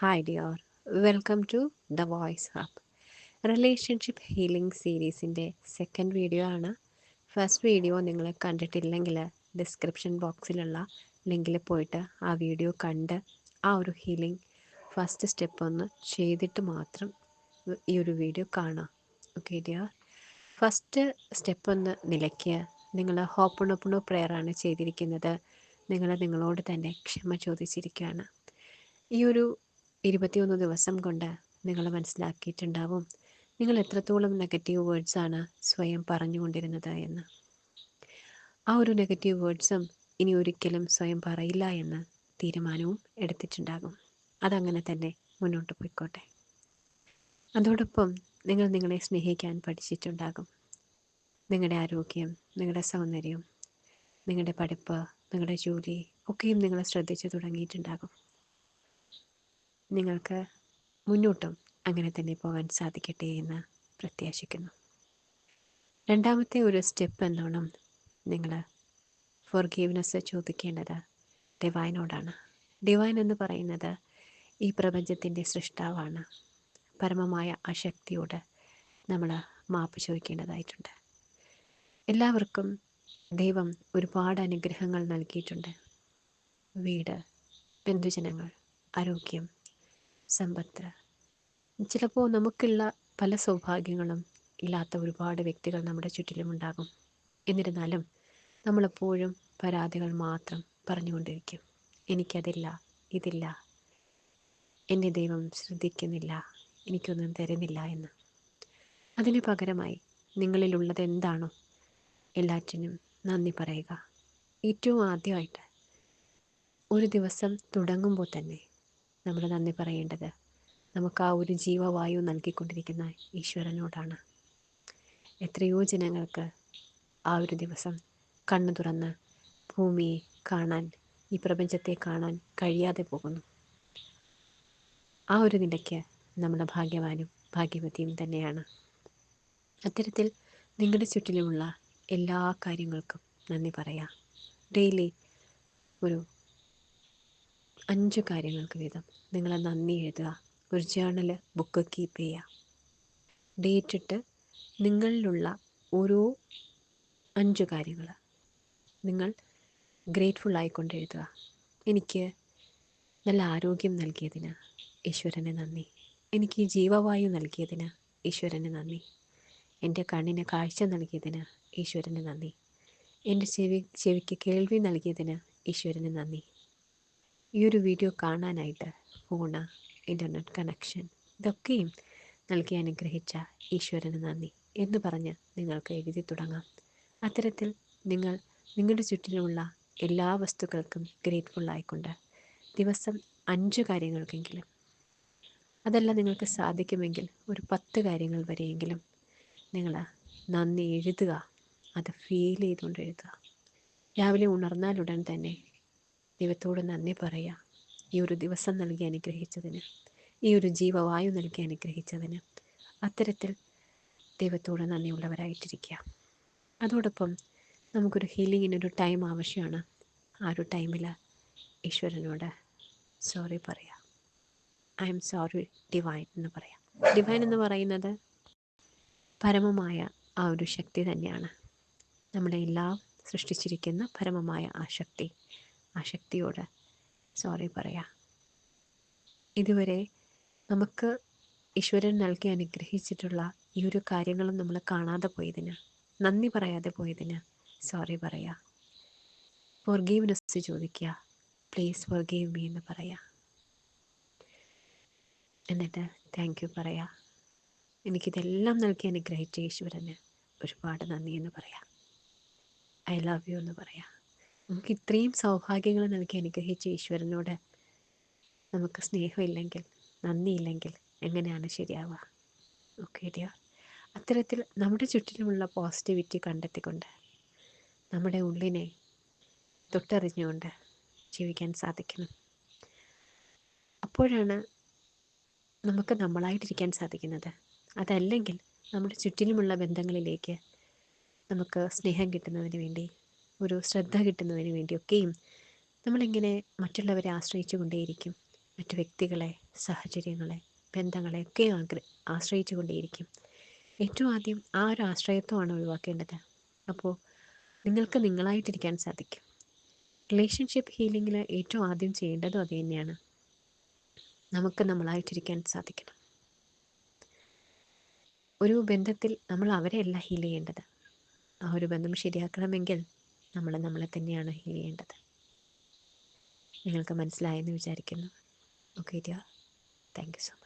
Hi, dear. Welcome to The Voice Hub. Relationship healing സീരീസിൻ്റെ second video ആണ്. First video നിങ്ങൾ കണ്ടിട്ടില്ലെങ്കിൽ description ബോക്സിലുള്ള ലിങ്കിൽ പോയിട്ട് ആ വീഡിയോ കണ്ട് ആ ഒരു ഹീലിംഗ് ഫസ്റ്റ് സ്റ്റെപ്പ് ഒന്ന് ചെയ്തിട്ട് മാത്രം ഈ ഒരു വീഡിയോ കാണാം. Okay dear. ഫസ്റ്റ് സ്റ്റെപ്പ് ഒന്ന് നിലയ്ക്ക് നിങ്ങൾ ഹോപ്പണോപ്പണോ പ്രെയറാണ് ചെയ്തിരിക്കുന്നത്. നിങ്ങൾ നിങ്ങളോട് തന്നെ ക്ഷമ ചോദിച്ചിരിക്കുകയാണ്. ഈ ഒരു 21 ദിവസം കൊണ്ട് നിങ്ങൾ മനസ്സിലാക്കിയിട്ടുണ്ടാവും നിങ്ങൾ എത്രത്തോളം നെഗറ്റീവ് വേർഡ്സാണ് സ്വയം പറഞ്ഞുകൊണ്ടിരുന്നത് എന്ന്. ആ ഒരു നെഗറ്റീവ് വേർഡ്സും ഇനി ഒരിക്കലും സ്വയം പറയില്ല എന്ന് തീരുമാനവും എടുത്തിട്ടുണ്ടാകും. അതങ്ങനെ തന്നെ മുന്നോട്ട് പോയിക്കോട്ടെ. അതോടൊപ്പം നിങ്ങൾ നിങ്ങളെ സ്നേഹിക്കാൻ പഠിച്ചിട്ടുണ്ടാകും. നിങ്ങളുടെ ആരോഗ്യം, നിങ്ങളുടെ സൗന്ദര്യം, നിങ്ങളുടെ പഠിപ്പ്, നിങ്ങളുടെ ജോലി ഒക്കെയും നിങ്ങൾ ശ്രദ്ധിച്ചു തുടങ്ങിയിട്ടുണ്ടാകും. നിങ്ങൾക്ക് മുന്നോട്ടും അങ്ങനെ തന്നെ പോകാൻ സാധിക്കട്ടെ എന്ന് പ്രത്യാശിക്കുന്നു. രണ്ടാമത്തെ ഒരു സ്റ്റെപ്പ് എന്നോണം നിങ്ങൾ ഫോർഗീവ്നെസ് ചോദിക്കേണ്ടത് ഡിവൈനോടാണ്. ഡിവൈൻ എന്ന് പറയുന്നത് ഈ പ്രപഞ്ചത്തിൻ്റെ സൃഷ്ടാവാണ്. പരമമായ ആ ശക്തിയോട് നമ്മൾ മാപ്പ് ചോദിക്കേണ്ടതായിട്ടുണ്ട്. എല്ലാവർക്കും ദൈവം ഒരുപാട് അനുഗ്രഹങ്ങൾ നൽകിയിട്ടുണ്ട്. വീട്, ബന്ധുജനങ്ങൾ, ആരോഗ്യം, സമ്പത്ത്. ചിലപ്പോൾ നമുക്കുള്ള പല സൗഭാഗ്യങ്ങളും ഇല്ലാത്ത ഒരുപാട് വ്യക്തികൾ നമ്മുടെ ചുറ്റിലുമുണ്ടാകും. എന്നിരുന്നാലും നമ്മളെപ്പോഴും പരാതികൾ മാത്രം പറഞ്ഞുകൊണ്ടിരിക്കും. എനിക്കതില്ല, ഇതില്ല, എന്നെ ദൈവം ശ്രദ്ധിക്കുന്നില്ല, എനിക്കൊന്നും തരുന്നില്ല എന്ന്. അതിന് പകരമായി നിങ്ങളിലുള്ളത് എന്താണോ എല്ലാറ്റിനും നന്ദി പറയുക. ഏറ്റവും ആദ്യമായിട്ട് ഒരു ദിവസം തുടങ്ങുമ്പോൾ തന്നെ നമ്മൾ നന്ദി പറയേണ്ടത് നമുക്ക് ആ ഒരു ജീവവായു നൽകിക്കൊണ്ടിരിക്കുന്ന ഈശ്വരനോടാണ്. എത്രയോ ജനങ്ങൾക്ക് ആ ഒരു ദിവസം കണ്ണു തുറന്ന് ഭൂമിയെ കാണാൻ, ഈ പ്രപഞ്ചത്തെ കാണാൻ കഴിയാതെ പോകുന്നു. ആ ഒരു നിലയ്ക്ക് നമ്മൾ ഭാഗ്യവാനും ഭാഗ്യവതിയും തന്നെയാണ്. അത്തരത്തിൽ നിങ്ങളുടെ ചുറ്റിലുമുള്ള എല്ലാ കാര്യങ്ങൾക്കും നന്ദി പറയാം. ഡെയിലി ഒരു 5 കാര്യങ്ങൾക്ക് വീതം നിങ്ങൾ നന്ദി എഴുതുക. ഒരു ജേർണൽ, ബുക്ക് കീപ്പ് ചെയ്യുക. ഡേറ്റ് ഇട്ട് നിങ്ങളിലുള്ള ഓരോ 5 കാര്യങ്ങൾ നിങ്ങൾ ഗ്രേറ്റ്ഫുൾ ആയിക്കൊണ്ട് എഴുതുക. എനിക്ക് നല്ല ആരോഗ്യം നൽകിയതിന് ഈശ്വരന് നന്ദി. എനിക്ക് ഈ ജീവവായു നൽകിയതിന് ഈശ്വരന് നന്ദി. എൻ്റെ കണ്ണിന് കാഴ്ച നൽകിയതിന് ഈശ്വരന് നന്ദി. എൻ്റെ ചെവിക്ക് കേൾവി നൽകിയതിന് ഈശ്വരന് നന്ദി. ഈ ഒരു വീഡിയോ കാണാനായിട്ട് ഫോണ്, ഇൻ്റർനെറ്റ് കണക്ഷൻ ഇതൊക്കെയും നൽകി അനുഗ്രഹിച്ച ഈശ്വരന് നന്ദി എന്ന് പറഞ്ഞ് നിങ്ങൾക്ക് എഴുതി തുടങ്ങാം. അത്തരത്തിൽ നിങ്ങൾ നിങ്ങളുടെ ചുറ്റിലുമുള്ള എല്ലാ വസ്തുക്കൾക്കും ഗ്രേറ്റ്ഫുൾ ആയിക്കൊണ്ട് ദിവസം 5 കാര്യങ്ങൾക്കെങ്കിലും, അതല്ല നിങ്ങൾക്ക് സാധിക്കുമെങ്കിൽ ഒരു 10 കാര്യങ്ങൾ വരെയെങ്കിലും നിങ്ങൾ നന്ദി എഴുതുക. അത് ഫീൽ ചെയ്തുകൊണ്ട് എഴുതുക. രാവിലെ ഉണർന്നാലുടൻ തന്നെ ദൈവത്തോട് നന്ദി പറയുക. ഈ ഒരു ദിവസം നൽകി അനുഗ്രഹിച്ചതിന്, ഈ ഒരു ജീവവായു നൽകി അനുഗ്രഹിച്ചതിന്. അത്തരത്തിൽ ദൈവത്തോട് നന്ദിയുള്ളവരായിട്ടിരിക്കുക. അതോടൊപ്പം നമുക്കൊരു ഹീലിങ്ങിനൊരു ടൈം ആവശ്യമാണ്. ആ ഒരു ടൈമിൽ ഈശ്വരനോട് സോറി പറയാം. ഐ എം സോറി ഡിവൈൻ എന്ന് പറയാം. ഡിവൈൻ എന്ന് പറയുന്നത് പരമമായ ആ ഒരു ശക്തി തന്നെയാണ്. നമ്മളെ എല്ലാം സൃഷ്ടിച്ചിരിക്കുന്ന പരമമായ ആ ശക്തിയോട് സോറി പറയാം. ഇതുവരെ നമുക്ക് ഈശ്വരൻ നൽകി അനുഗ്രഹിച്ചിട്ടുള്ള ഈ ഒരു കാര്യങ്ങളും നമ്മൾ കാണാതെ പോയതിന്, നന്ദി പറയാതെ പോയതിന് സോറി പറയാം. ഫോർഗീവ്നെസ് ചോദിക്കുക. പ്ലീസ് ഫോർഗീവ് മീ എന്ന് പറയാം. എന്നിട്ട് താങ്ക് യു പറയാം. എനിക്കിതെല്ലാം നൽകി അനുഗ്രഹിച്ച ഈശ്വരന് ഒരുപാട് നന്ദി എന്ന് പറയാം. ഐ ലവ് യു എന്ന് പറയാം. നമുക്ക് ഇത്രയും സൗഭാഗ്യങ്ങൾ നൽകി അനുഗ്രഹിച്ച ഈശ്വരനോട് നമുക്ക് സ്നേഹമില്ലെങ്കിൽ, നന്ദിയില്ലെങ്കിൽ എങ്ങനെയാണ് ശരിയാവുക? Okay dear. അത്തരത്തിൽ നമ്മുടെ ചുറ്റിലുമുള്ള പോസിറ്റിവിറ്റി കണ്ടെത്തിക്കൊണ്ട് നമ്മുടെ ഉള്ളിനെ തൊട്ടറിഞ്ഞുകൊണ്ട് ജീവിക്കാൻ സാധിക്കണം. അപ്പോഴാണ് നമുക്ക് നമ്മളായിട്ടിരിക്കാൻ സാധിക്കുന്നത്. അതല്ലെങ്കിൽ നമ്മുടെ ചുറ്റിലുമുള്ള ബന്ധങ്ങളിലേക്ക് നമുക്ക് സ്നേഹം കിട്ടുന്നതിന് വേണ്ടി, ഒരു ശ്രദ്ധ കിട്ടുന്നതിന് വേണ്ടിയൊക്കെയും നമ്മളിങ്ങനെ മറ്റുള്ളവരെ ആശ്രയിച്ചു കൊണ്ടേയിരിക്കും. മറ്റു വ്യക്തികളെ, സാഹചര്യങ്ങളെ, ബന്ധങ്ങളെ ഒക്കെ ആശ്രയിച്ചു കൊണ്ടേയിരിക്കും. ഏറ്റവും ആദ്യം ആ ഒരു ആശ്രയത്വമാണ് ഒഴിവാക്കേണ്ടത്. അപ്പോൾ നിങ്ങൾക്ക് നിങ്ങളായിട്ടിരിക്കാൻ സാധിക്കും. റിലേഷൻഷിപ്പ് ഹീലിങ്ങിൽ ഏറ്റവും ആദ്യം ചെയ്യേണ്ടതും അത് തന്നെയാണ്. നമുക്ക് നമ്മളായിട്ടിരിക്കാൻ സാധിക്കണം. ഒരു ബന്ധത്തിൽ നമ്മൾ അവരെയല്ല ഹീൽ ചെയ്യേണ്ടത്. ആ ഒരു ബന്ധം ശരിയാക്കണമെങ്കിൽ നമ്മൾ നമ്മളെ തന്നെയാണ് ഹീൽ ചെയ്യേണ്ടത്. നിങ്ങൾക്ക് മനസ്സിലായെന്ന് വിചാരിക്കുന്നു. Okay dear, thank you so much.